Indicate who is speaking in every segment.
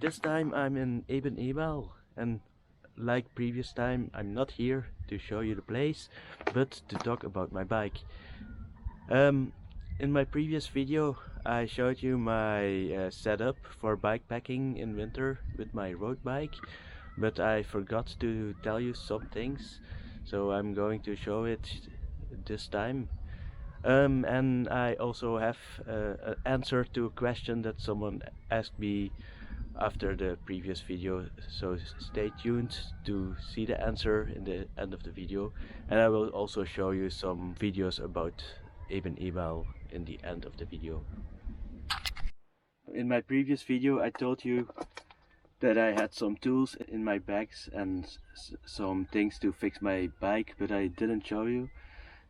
Speaker 1: This time I'm in Eben Emael, and like previous time I'm not here to show you the place but to talk about my bike. In my previous video I showed you my setup for bikepacking in winter with my road bike, but I forgot to tell you some things, so I'm going to show it this time. And I also have an answer to a question that someone asked me after the previous video, so stay tuned to see the answer in the end of the video, and I will also show you some videos about Eben Emael in the end of the video. In my previous video I told you that I had some tools in my bags and some things to fix my bike, but I didn't show you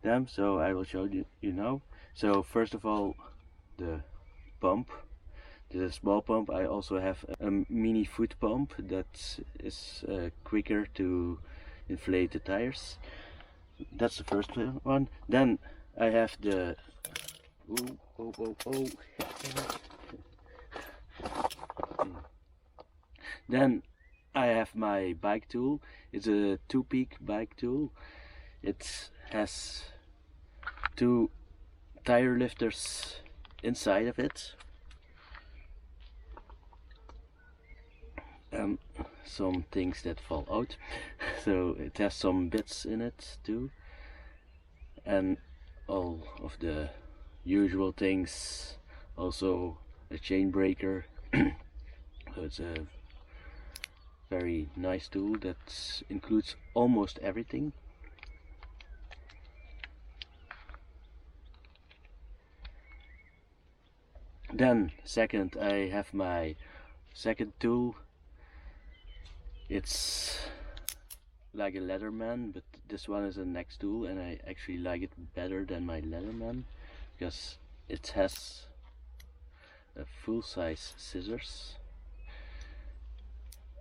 Speaker 1: them, so I will show you now. So first of all, the pump, the small pump. I also have a mini foot pump that is quicker to inflate the tires. That's the first one. Then I have the Then I have my bike tool. It's a 2-peak bike tool. It has 2 tire lifters inside of it, and some things that fall out. So it has some bits in it too, and all of the usual things. Also a chain breaker. So it's a very nice tool that includes almost everything. Then second, I have my second tool. It's like a Leatherman, but this one is a neck tool, and I actually like it better than my Leatherman because it has a full-size scissors.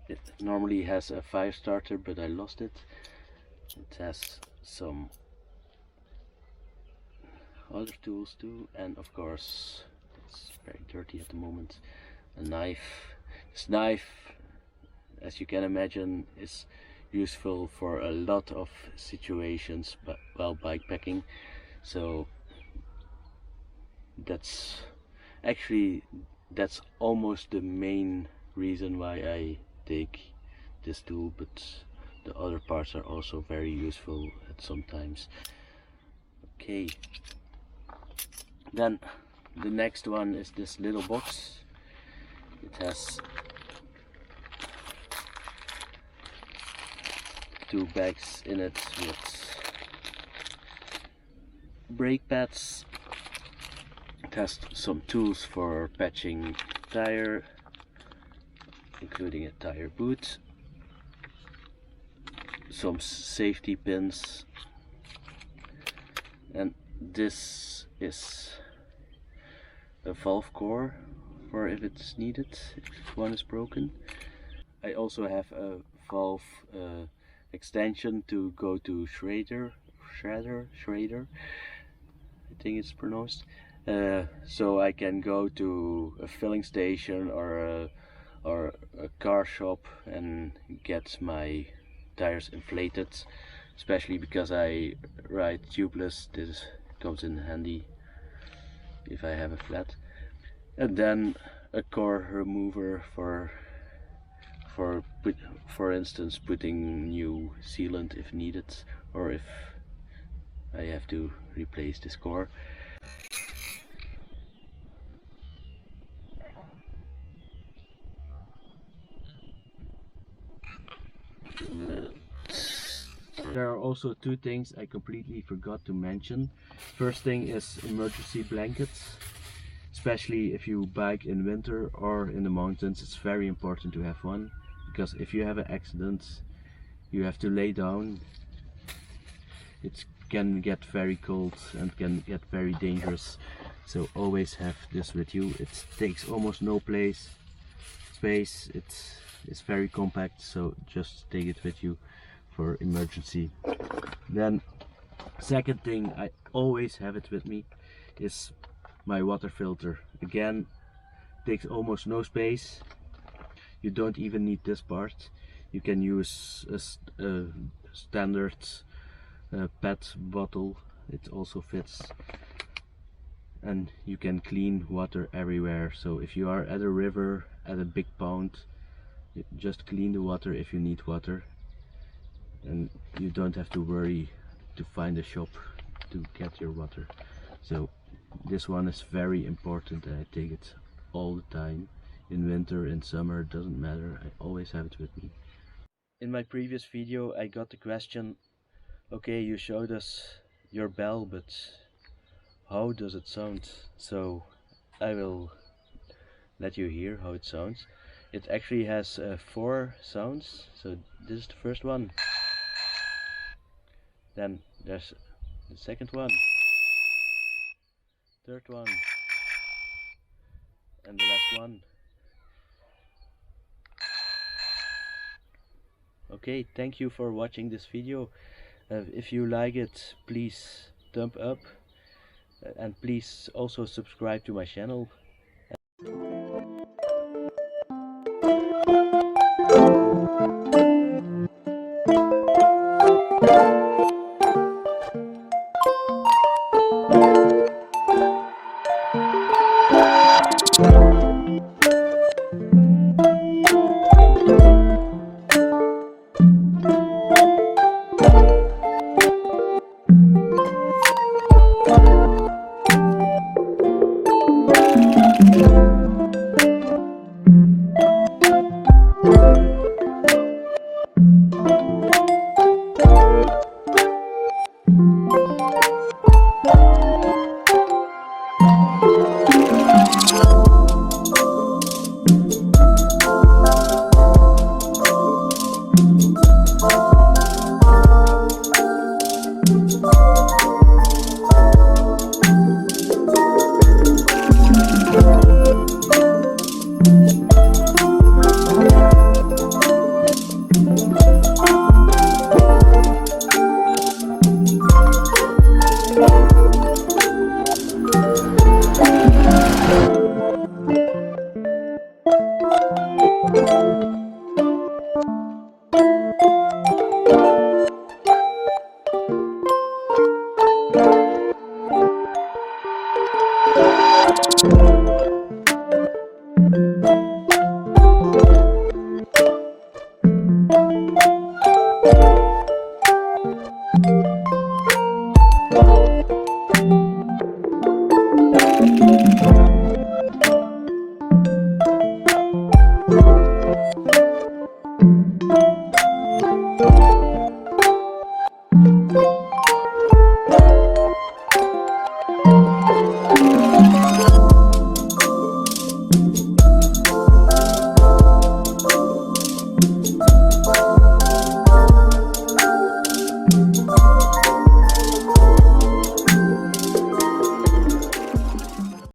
Speaker 1: It normally has a fire starter, but I lost it. It has some other tools too, and of course it's very dirty at the moment, a knife. This knife, as you can imagine, is useful for a lot of situations while bikepacking. So that's almost the main reason why I take this tool, but the other parts are also very useful at some times. Okay, then the next one is this little box. It has 2 bags in it with brake pads. It has some tools for patching tire, including a tire boot, some safety pins, and this is a valve core for if it's needed, if one is broken. I also have a valve extension to go to shredder, I think it's pronounced, so I can go to a filling station or a car shop and get my tires inflated, especially because I ride tubeless. This comes in handy if I have a flat. And then a core remover for instance putting new sealant if needed, or if I have to replace this core. There are also 2 things I completely forgot to mention. First thing is emergency blankets. Especially if you bike in winter or in the mountains, it's very important to have one, because if you have an accident you have to lay down. It can get very cold and can get very dangerous, so always have this with you. It takes almost no space, it's very compact, so just take it with you for emergency. Then second thing, I always have it with me, is my water filter. Again, takes almost no space. You don't even need this part. You can use a standard PET bottle. It also fits, and you can clean water everywhere. So if you are at a river, at a big pond, just clean the water if you need water, and you don't have to worry to find a shop to get your water. So this one is very important, and I take it all the time. In winter, in summer, doesn't matter, I always have it with me. In my previous video I got the question, okay, you showed us your bell, but how does it sound? So I will let you hear how it sounds. It actually has 4 sounds. So this is the first one. Then there's the second one, third one, and the last one. Okay, thank you for watching this video. If you like it, please thumb up, and please also subscribe to my channel.